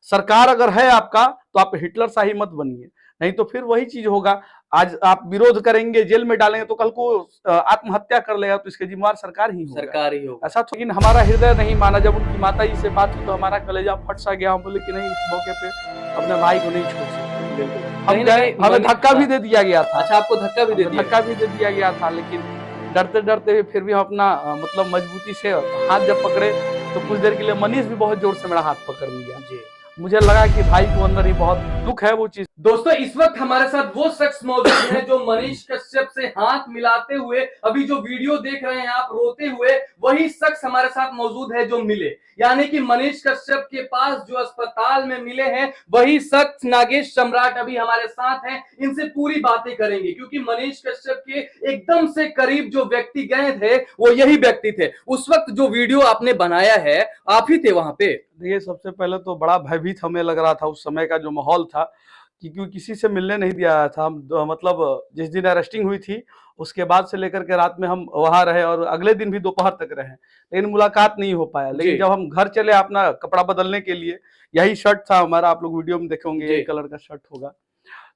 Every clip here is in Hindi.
सरकार अगर है आपका तो आप हिटलर शाही मत बनिए, नहीं तो फिर वही चीज होगा। आज आप विरोध करेंगे, जेल में डालेंगे, तो कल को आत्महत्या कर लेगा तो इसके जिम्मेवार सरकार ही होगा। ऐसा तो, लेकिन हमारा हृदय नहीं माना। जब उनकी माता जी से बात हुई तो हमारा कलेजा फट सा गया। हम बोले कि नहीं, इस मौके पे अपने भाई को नहीं छोड़ सकते। हम गए, हमें धक्का भी दे दिया गया था। अच्छा, आपको धक्का भी दे दिया गया था, लेकिन डरते डरते फिर भी हम अपना मतलब मजबूती से हाथ जब पकड़े तो कुछ देर के लिए मनीष भी बहुत जोर से मेरा हाथ पकड़ लिया जी। मुझे लगा कि भाई को अंदर ही बहुत दुख है वो चीज। दोस्तों, इस वक्त हमारे साथ वो शख्स मौजूद है जो मनीष कश्यप से हाथ मिलाते हुए, अभी जो वीडियो देख रहे हैं आप रोते हुए, वही शख्स हमारे साथ मौजूद है जो मिले। यानी कि मनीष कश्यप के पास जो अस्पताल में मिले हैं वही शख्स नागेश सम्राट अभी हमारे साथ हैं। इनसे पूरी बातें करेंगे क्योंकि मनीष कश्यप के एकदम से करीब जो व्यक्ति गए थे वो यही व्यक्ति थे। उस वक्त जो वीडियो आपने बनाया है आप ही थे वहां पे। देखिए, सबसे पहले तो बड़ा भयभीत हमें लग रहा था। उस समय का जो माहौल था कि क्यों किसी से मिलने नहीं दिया था। हम मतलब जिस दिन अरेस्टिंग हुई थी उसके बाद से लेकर के रात में हम वहां रहे और अगले दिन भी दोपहर तक रहे, लेकिन मुलाकात नहीं हो पाया। लेकिन जब हम घर चले अपना कपड़ा बदलने के लिए, यही शर्ट था हमारा, आप लोग वीडियो में देखेंगे, यही कलर का शर्ट होगा।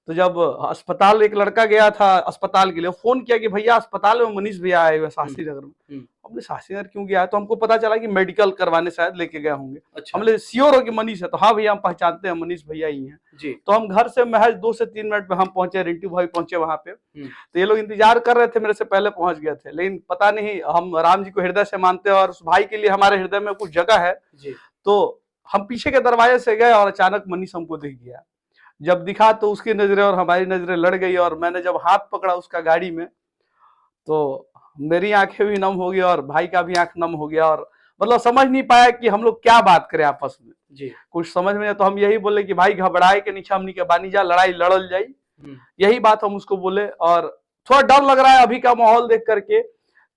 तो जब अस्पताल एक लड़का गया था अस्पताल के लिए, फोन किया कि भैया अस्पताल में मनीष भैया आए हुए शास्त्री नगर में। हमने शास्त्री नगर क्यों गया है, तो हमको पता चला कि मेडिकल करवाने शायद लेके गए होंगे। अच्छा। हमने श्योर हो कि मनीष है, तो हाँ भैया हम पहचानते हैं, मनीष भैया ही हैं जी। तो हम घर से महज 2 से 3 मिनट में हम पहुंचे, रिंटू भाई पहुंचे वहां पे। तो ये लोग इंतजार कर रहे थे, मेरे से पहले पहुंच गए थे। लेकिन पता नहीं, हम राम जी को हृदय से मानते हैं और उस भाई के लिए हमारे हृदय में कुछ जगह है जी। तो हम पीछे के दरवाजे से गए और अचानक मनीष हमको दिख गया। जब दिखा तो उसकी नजरें और हमारी नजरें लड़ गई, और मैंने जब हाथ पकड़ा उसका गाड़ी में तो मेरी आंखें भी नम हो गई और भाई का भी आंख नम हो गया। और मतलब समझ नहीं पाया कि हम लोग क्या बात करें आपस में जी। कुछ समझ में, तो हम यही बोले कि भाई घबराए के नीचे हमनी के बानी जा, लड़ाई लड़ल जाई, यही बात हम उसको बोले। और थोड़ा डर लग रहा है अभी का माहौल देख करके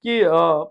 कि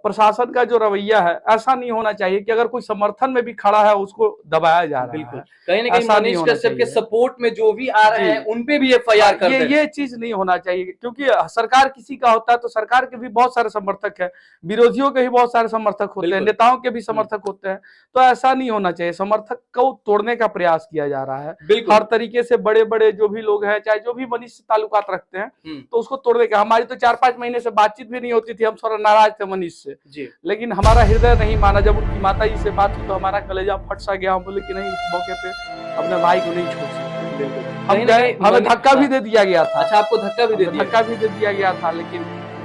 प्रशासन का जो रवैया है ऐसा नहीं होना चाहिए कि अगर कोई समर्थन में भी खड़ा है उसको दबाया जा रहा है। कहीं ना कहीं मनीष कश्यप के सपोर्ट में जो भी आ रहे हैं उन पे भी एफआईआर कर दें। ये चीज नहीं होना चाहिए, क्योंकि सरकार किसी का होता है तो सरकार के भी बहुत सारे समर्थक है, विरोधियों के भी बहुत सारे समर्थक होते हैं, नेताओं के भी समर्थक होते हैं। तो ऐसा नहीं होना चाहिए। समर्थक को तोड़ने का प्रयास किया जा रहा है हर तरीके से। बड़े बड़े जो भी लोग हैं, चाहे जो भी मनीष से ताल्लुकात रखते हैं, तो उसको तोड़ने का। हमारी तो 4-5 महीने से बातचीत भी नहीं होती थी, हम थोड़ा नाराज थे मनीष से जी। लेकिन हमारा हृदय नहीं माना। जब उनकी माता जी से बात हुई तो हमारा कलेजा फट सा गया। हम बोले कि नहीं, इस मौके पे अपने भाई को नहीं छोड़ सकते। हम गए, हमें धक्का भी दे दिया गया था। अच्छा, आपको धक्का भी दे दिया गया था, लेकिन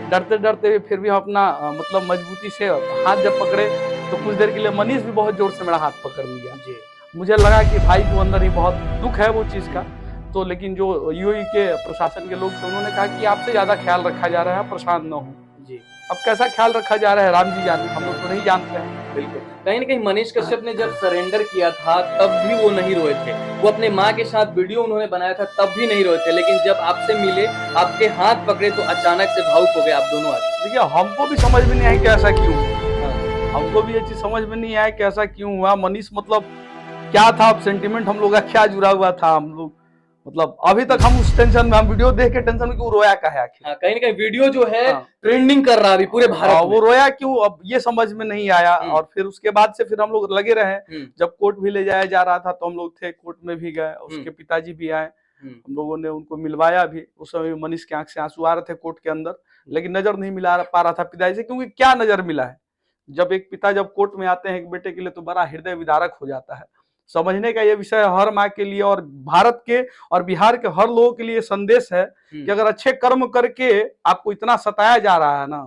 डरते डरते फिर भी हम अपना मतलब मजबूती से हाथ जब पकड़े तो कुछ देर के लिए मनीष भी बहुत जोर से मेरा हाथ पकड़ लिया जी। मुझे लगा कि भाई को अंदर ही बहुत दुख है वो चीज का। तो लेकिन जो यूएई के प्रशासन के लोग थे उन्होंने कहा कि आपसे ज्यादा ख्याल रखा जा रहा है, परेशान न हो जी। अब कैसा ख्याल रखा जा रहा है राम जी जाने, हम लोग तो नहीं जानते हैं। बिल्कुल, कहीं ना कहीं मनीष कश्यप ने जब सरेंडर किया था तब भी वो नहीं रोए थे। वो अपने माँ के साथ वीडियो उन्होंने बनाया था तब भी नहीं रोए थे, लेकिन जब आपसे मिले, आपके हाथ पकड़े तो अचानक से भावुक हो गए आप दोनों आदमी। देखिए, हमको भी समझ में नहीं आया कि ऐसा क्यों, हमको भी ये चीज समझ में नहीं आया कि ऐसा क्यों हुआ। मनीष मतलब क्या था, सेंटिमेंट हम लोग का क्या जुड़ा हुआ था, हम लोग मतलब अभी तक हम उस टेंशन में, हम वीडियो देख के टेंशन में क्यों रोया का है आखिर। कहीं ना कहीं वीडियो जो है ट्रेंडिंग कर रहा है अभी पूरे भारत में। वो रोया क्यों, अब ये समझ में नहीं आया। और फिर उसके बाद से फिर हम लोग लगे रहे। जब कोर्ट भी ले जाया जा रहा था तो हम लोग थे, कोर्ट में भी गए, उसके पिताजी भी आए, हम लोगों ने उनको मिलवाया भी। उस समय मनीष के आंख से आंसू आ रहे थे कोर्ट के अंदर, लेकिन नजर नहीं मिला पा रहा था पिताजी से। क्योंकि क्या नजर मिला है, जब एक पिता जब कोर्ट में आते हैं एक बेटे के लिए तो बड़ा हृदय विदारक हो जाता है। समझने का ये विषय हर माँ के लिए और भारत के और बिहार के हर लोगों के लिए संदेश है कि अगर अच्छे कर्म करके आपको इतना सताया जा रहा है ना,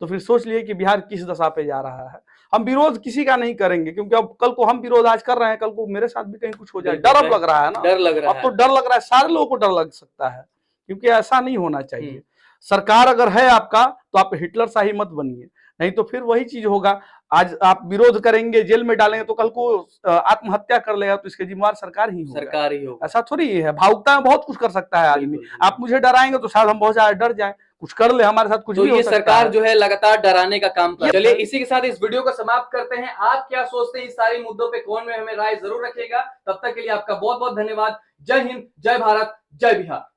तो फिर सोच लिए कि बिहार किस दशा पे जा रहा है। हम विरोध किसी का नहीं करेंगे, क्योंकि अब कल को हम विरोध आज कर रहे हैं, कल को मेरे साथ भी कहीं कुछ हो जाए, डर अब लग रहा है ना, डर लग रहा है। अब तो डर लग रहा है, सारे लोगों को डर लग सकता है, क्योंकि ऐसा नहीं होना चाहिए। सरकार अगर है आपका तो आप हिटलर शाही मत बनिए, नहीं तो फिर वही चीज होगा। आज आप विरोध करेंगे, जेल में डालेंगे, तो कल को आत्महत्या कर लेगा तो इसके जिम्मेवार सरकार ही होगा। ऐसा थोड़ी है, भावुकता में बहुत कुछ कर सकता है आदमी। आप मुझे डराएंगे तो शायद हम बहुत ज्यादा डर जाए, कुछ कर ले, हमारे साथ कुछ भी हो सकता है। सरकार जो है लगातार डराने का काम कर। चलिए, इसी के साथ इस वीडियो को समाप्त करते हैं। आप क्या सोचते हैं इस सारे मुद्दों पे, कमेंट में हमें राय जरूर रखिएगा। तब तक के लिए आपका बहुत बहुत धन्यवाद। जय हिंद, जय भारत, जय बिहार।